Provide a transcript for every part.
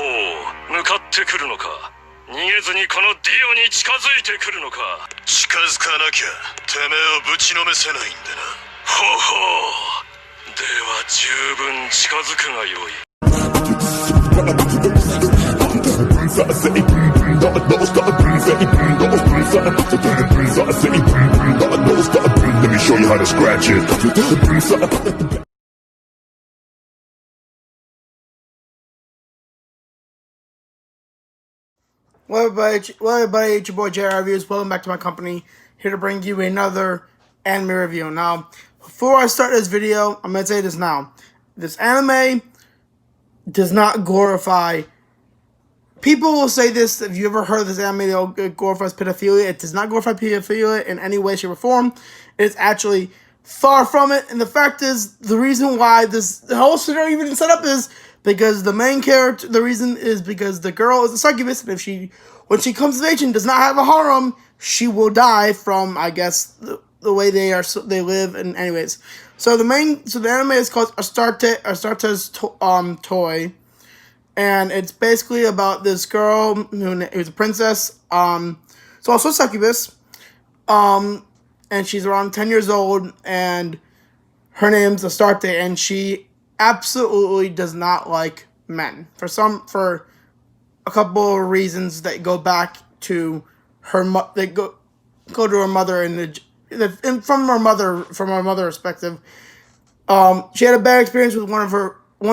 向かってくるのか。逃げずにこのディオに近づいてくるのか。近づかなきゃてめえをぶちのめせないんでな。ほほう。では十分近づくがよい。Let me show you how to scratch it. Well, everybody, it's your boy JR Reviews. Welcome back to my company. Here to bring you another anime review. Now, before I start this video, I'm going to say this now. This anime does not glorify... People will say this, if you ever heard of this anime, it glorifies pedophilia. It does not glorify pedophilia in any way, shape, or form. It's actually far from it. And the fact is, the reason why the whole scenario even set up is because the main character, the reason is because the girl is a succubus, and when she comes of age and does not have a harem, she will die from, I guess, the way they live. And anyways, so the anime is called Astarte's Toy, and it's basically about this girl who's a princess, so also a succubus, and she's around 10 years old, and her name's Astarte, and she absolutely does not like men for a couple of reasons that go back to her go to her mother from her mother perspective. She had a bad experience with one of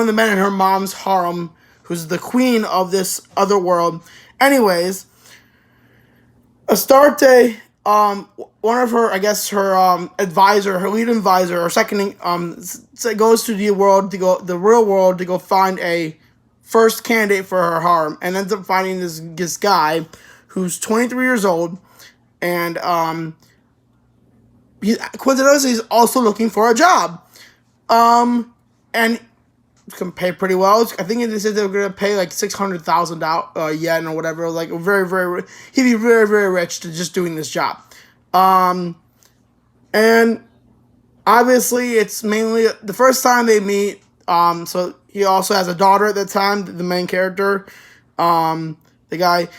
the men in her mom's harem, who's the queen of this other world. Anyways, Astarte, one of her, I guess, her lead advisor, or second, goes to the real world to go find a first candidate for her harem, and ends up finding this guy who's 23 years old, and coincidentally, he's also looking for a job, and can pay pretty well. I think they said they were gonna pay like 600,000 yen or whatever. Like very, very, he'd be very, very rich to just doing this job. And obviously it's mainly the first time they meet. So he also has a daughter at the time. The main character, the guy.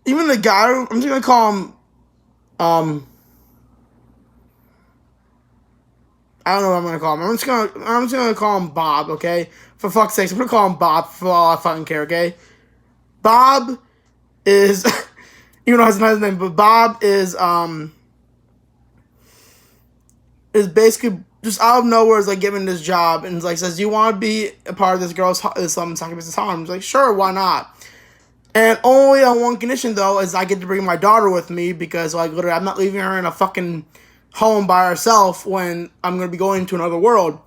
Even the guy. I'm just gonna call him. I don't know what I'm gonna call him. I'm just gonna call him Bob, okay? For fuck's sake, I'm gonna call him Bob for all I fucking care, okay? Bob is even though it's not his name, but Bob is basically just out of nowhere is like given this job and like says, "You want to be a part of this succubus's harem?" I'm like, "Sure, why not?" And only on one condition though is I get to bring my daughter with me because like literally I'm not leaving her in a fucking home by herself when I'm going to be going to another world.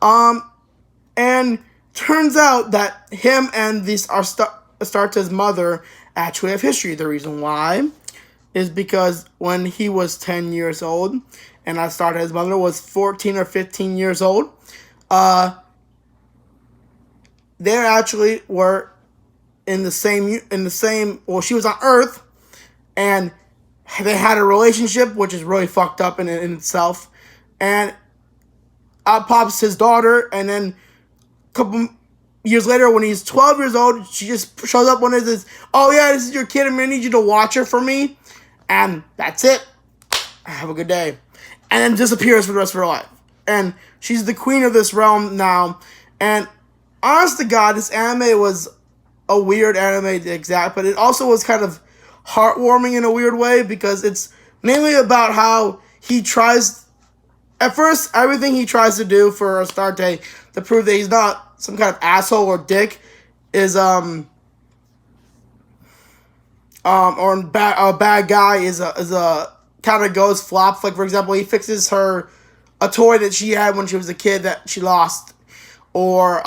And turns out that him and Astarte's mother actually have history. The reason why is because when he was 10 years old and Astarte's mother was 14 or 15 years old, they actually were in the same, well, she was on Earth, and they had a relationship, which is really fucked up in itself. And out pops his daughter, and then a couple years later, when he's 12 years old, she just shows up one day and says, "Oh yeah, this is your kid, I'm gonna need you to watch her for me." And that's it. Have a good day. And then disappears for the rest of her life. And she's the queen of this realm now. And honest to God, this anime was a weird anime to exact, but it also was kind of heartwarming in a weird way because it's mainly about how he tries, at first, everything he tries to do for Astarte to prove that he's not some kind of asshole or dick is or a bad guy is a kind of goes flops. Like for example, he fixes her a toy that she had when she was a kid that she lost, or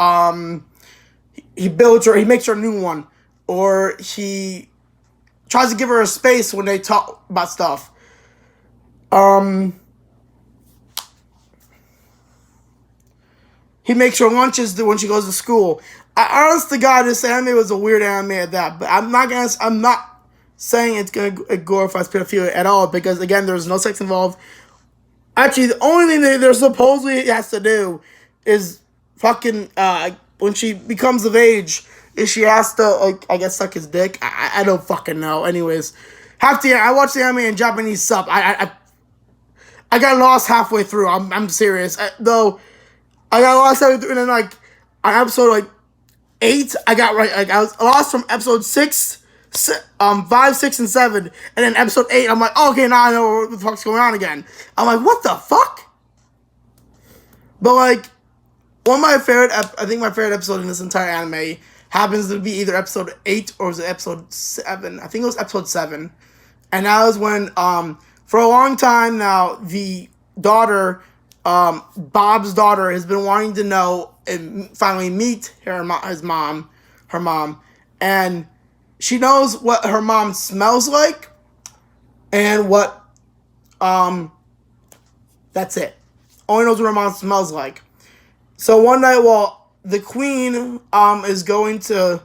he makes her a new one, or he tries to give her a space when they talk about stuff. He makes her lunches when she goes to school. Honest to God, this anime was a weird anime at that. But I'm not saying it's gonna glorify pedophilia at all because again, there's no sex involved. Actually, the only thing that they're supposedly has to do is fucking when she becomes of age, is she has to, like, I guess, suck his dick? I don't fucking know. Anyways, I watched the anime in Japanese sub. I got lost halfway through. I'm serious. Though, I got lost halfway through, and then, like, on episode, like, 8, I got right. Like, I was lost from episode 5, 6, and 7, and then episode 8, I'm like, oh, okay, now I know what the fuck's going on again. I'm like, what the fuck? But, like, one of my favorite, I think my favorite episode in this entire anime happens to be either episode 8 or was it episode 7? I think it was episode 7. And that was when, for a long time now, the daughter, Bob's daughter, has been wanting to know and finally meet her mom, and she knows what her mom smells like, and what, that's it. Only knows what her mom smells like. So one night while the queen, is going to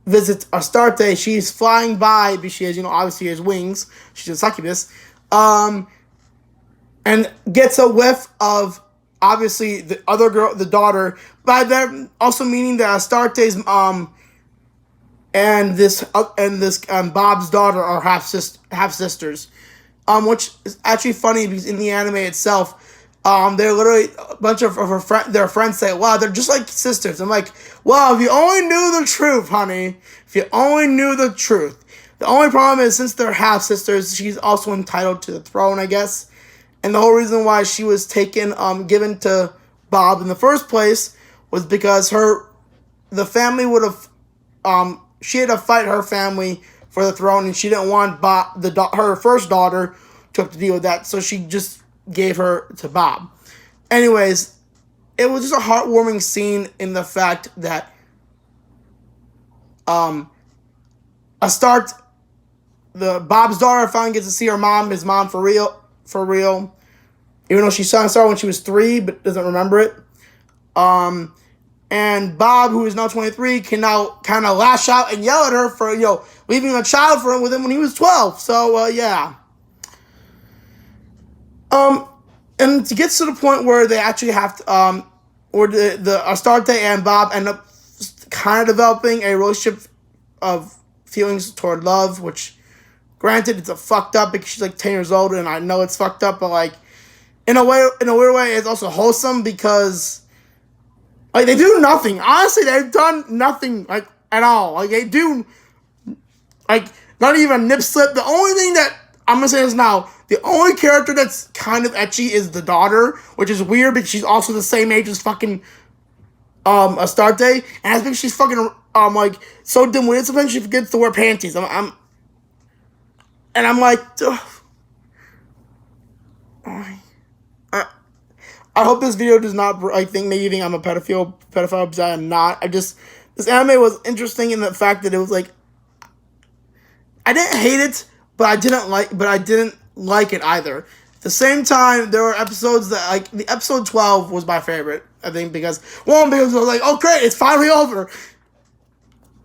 visit Astarte, she's flying by, because she has, obviously has wings. She's a succubus. And gets a whiff of, obviously, the other girl, the daughter, by that also meaning that Astarte's and this Bob's daughter are half sisters, which is actually funny because in the anime itself, they're literally a bunch of their friends say, "Wow, they're just like sisters." I'm like, "Wow, if you only knew the truth, honey. If you only knew the truth." The only problem is since they're half sisters, she's also entitled to the throne, I guess. And the whole reason why she was given to Bob in the first place was because the family would have, she had to fight her family for the throne, and she didn't want her first daughter to have to deal with that, so she just gave her to Bob. Anyways, it was just a heartwarming scene in the fact that, Bob's daughter finally gets to see his mom for real. Even though she saw her when she was 3, but doesn't remember it. And Bob, who is now 23, can now kind of lash out and yell at her for, leaving a child with him when he was 12. So, yeah. And it gets to the point where they actually have to, where the Astarte and Bob end up kind of developing a relationship of feelings toward love, which, granted, it's a fucked up because she's like 10 years old, and I know it's fucked up, but like, in a weird way, it's also wholesome because, like, they do nothing. Honestly, they've done nothing, like, at all. Like, they do, like, not even a nip slip. The only thing that, I'm gonna say this now, the only character that's kind of ecchi is the daughter, which is weird because she's also the same age as fucking, Astarte, and I think she's fucking, like, so dim-witted sometimes she forgets to wear panties. And I'm like, ugh. I hope this video does not, maybe you think I'm a pedophile, because I am not. This anime was interesting in the fact that it was like, I didn't hate it, but I didn't like it either. At the same time, there were episodes that, like, the episode 12 was my favorite, I think, because I was like, oh great, it's finally over.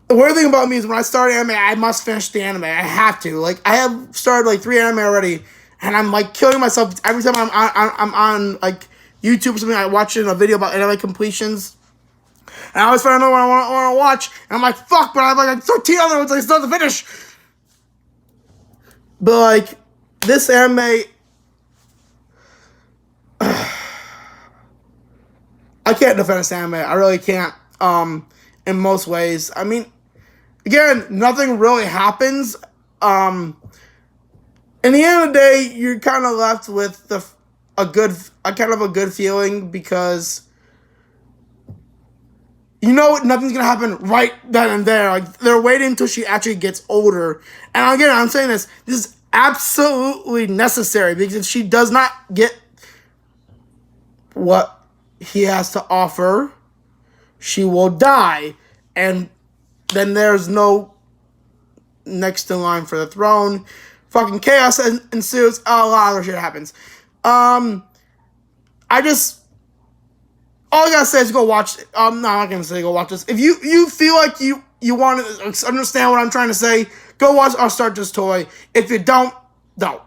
The weird thing about me is when I start anime, I must finish the anime. I have to. Like, I have started, like, 3 anime already, and I'm, like, killing myself every time I'm on, like, YouTube or something. I watch a video about anime completions, and I always find out what I want to watch, and I'm like, fuck, but I have, like, 13 other ones I still have to finish. But, like, this anime, I can't defend this anime. I really can't, in most ways. I mean, again, nothing really happens. In the end of the day, you're kind of left with a good feeling because nothing's gonna happen right then and there. Like, they're waiting until she actually gets older. And again, I'm saying this is absolutely necessary because if she does not get what he has to offer, she will die, and then there's no next in line for the throne. Fucking chaos ensues. A lot of other shit happens. All I gotta say is go watch it. No, I'm not gonna say go watch this. If you feel like you want to understand what I'm trying to say, go watch Astarte's Toy. If you don't. That's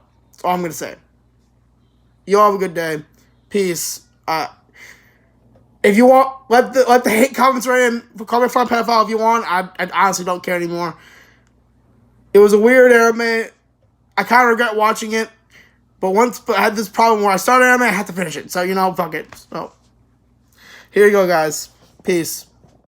all I'm gonna say. You all have a good day. Peace. If you want, let the hate comments right in. Call me a fun pedophile if you want. I honestly don't care anymore. It was a weird anime. I kind of regret watching it. But I had this problem where I started anime, I had to finish it. So, you know, fuck it. So, here you go, guys. Peace.